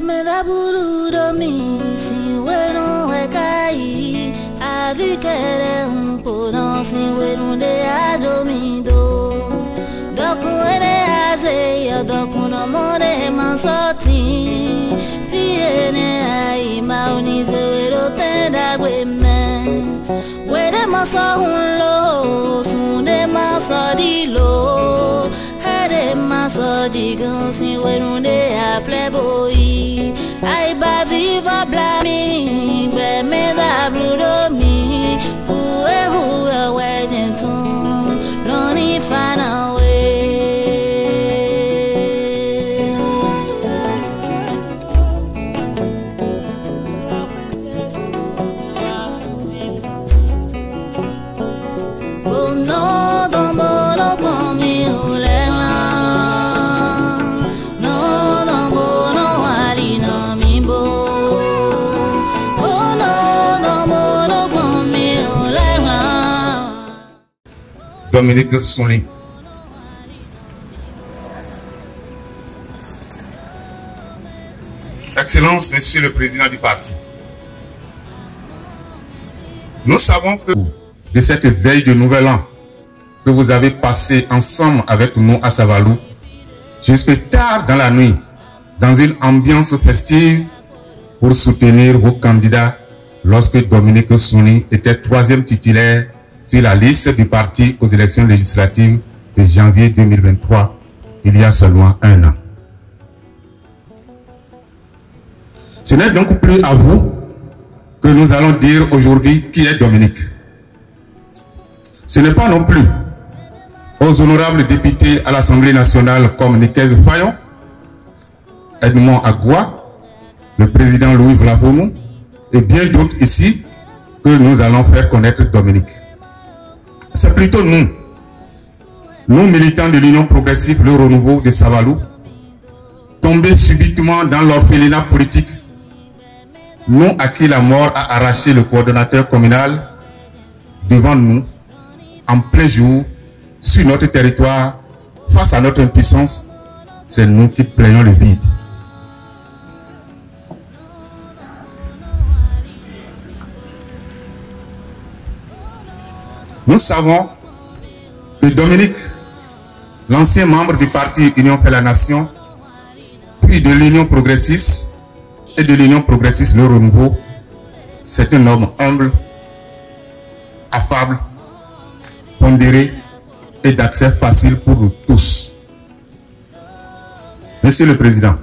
me da bururo mi si bueno e caí a vi querer pono si bueno de adomido doku ene aze ya doku no more mansoti fiene ai mauni se wero tenda gweme wede maso hunlo sunde maso dilo hede maso digan si wero de a pleboy ai ba viva blami gbe me da brudo mi huwe wedding tun roni fana Dominique Souni. Excellence, Monsieur le Président du parti. Nous savons que de cette veille de Nouvel An que vous avez passé ensemble avec nous à Savalou, jusque tard dans la nuit, dans une ambiance festive pour soutenir vos candidats lorsque Dominique Souni était troisième titulaire sur la liste du parti aux élections législatives de janvier 2023, il y a seulement un an. Ce n'est donc plus à vous que nous allons dire aujourd'hui qui est Dominique. Ce n'est pas non plus aux honorables députés à l'Assemblée nationale comme Nikez Fayon, Edmond Agua, le président Louis Vlavonou et bien d'autres ici que nous allons faire connaître Dominique. C'est plutôt nous militants de l'Union progressive Le Renouveau de Savalou, tombés subitement dans l'orphelinat politique, nous à qui la mort a arraché le coordonnateur communal devant nous, en plein jour, sur notre territoire, face à notre impuissance, c'est nous qui plaignons le vide. Nous savons que Dominique, l'ancien membre du parti Union fait la Nation, puis de l'Union progressiste et de l'Union progressiste Le Renouveau, c'est un homme humble, affable, pondéré et d'accès facile pour nous tous. Monsieur le Président,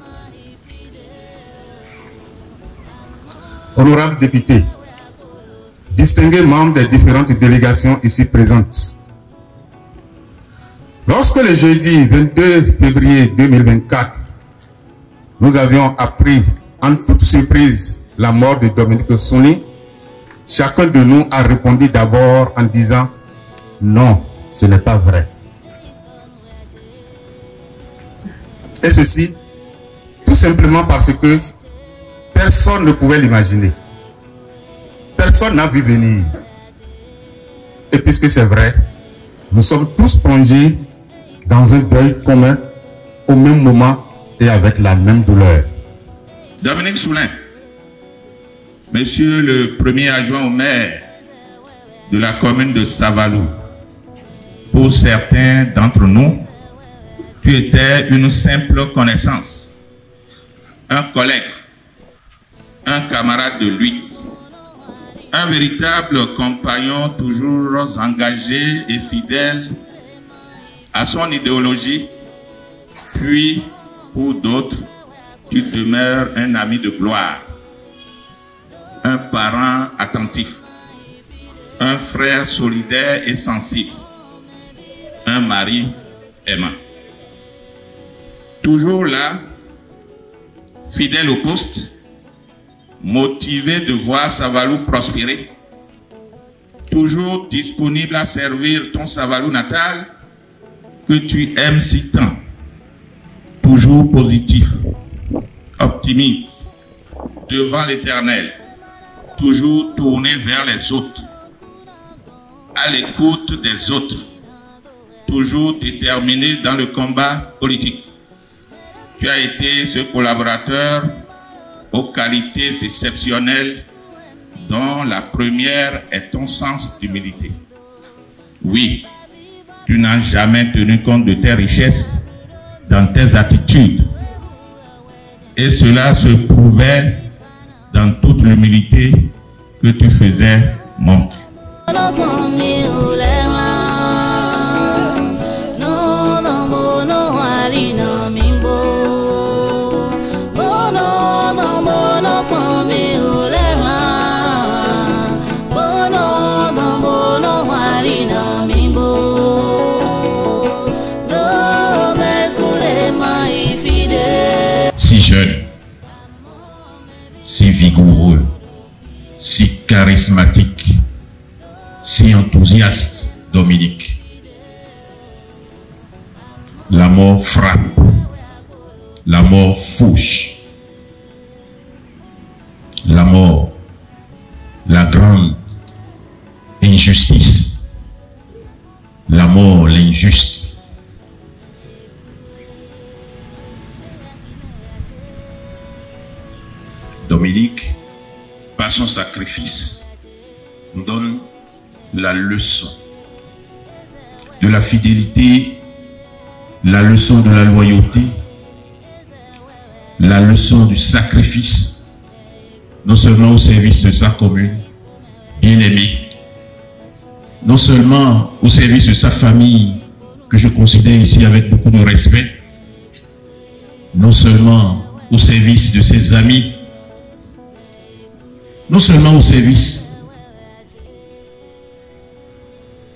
honorables députés, distingués membres des différentes délégations ici présentes. Lorsque le jeudi 22 février 2024, nous avions appris en toute surprise la mort de Dominique Souni, chacun de nous a répondu d'abord en disant « Non, ce n'est pas vrai ». Et ceci, tout simplement parce que personne ne pouvait l'imaginer. Personne n'a vu venir. Et puisque c'est vrai, nous sommes tous plongés dans un deuil commun au même moment et avec la même douleur. Dominique Soulin, Monsieur le premier adjoint au maire de la commune de Savalou, pour certains d'entre nous, tu étais une simple connaissance, un collègue, un camarade de lutte, un véritable compagnon toujours engagé et fidèle à son idéologie, puis pour d'autres, tu demeures un ami de gloire, un parent attentif, un frère solidaire et sensible, un mari aimant. Toujours là, fidèle au poste, motivé de voir Savalou prospérer, toujours disponible à servir ton Savalou natal que tu aimes si tant, toujours positif, optimiste, devant l'Éternel, toujours tourné vers les autres, à l'écoute des autres, toujours déterminé dans le combat politique. Tu as été ce collaborateur aux qualités exceptionnelles dont la première est ton sens d'humilité. Oui, tu n'as jamais tenu compte de tes richesses dans tes attitudes. Et cela se prouvait dans toute l'humilité que tu faisais montre. Si jeune, si vigoureux, si charismatique, si enthousiaste, Dominique. La mort frappe, la mort fauche, la mort, la grande injustice, la mort, l'injuste. Dominique, par son sacrifice, nous donne la leçon de la fidélité, la leçon de la loyauté, la leçon du sacrifice, non seulement au service de sa commune, bien-aimée, non seulement au service de sa famille, que je considère ici avec beaucoup de respect, non seulement au service de ses amis, non seulement au service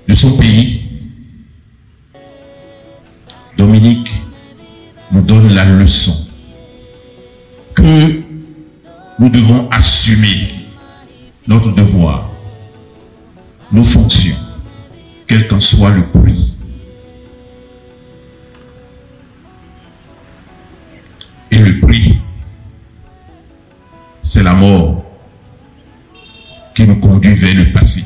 de son pays. Dominique nous donne la leçon que nous devons assumer notre devoir, nos fonctions, quel qu'en soit le prix. Et le prix, c'est la mort qui nous conduit vers le passé.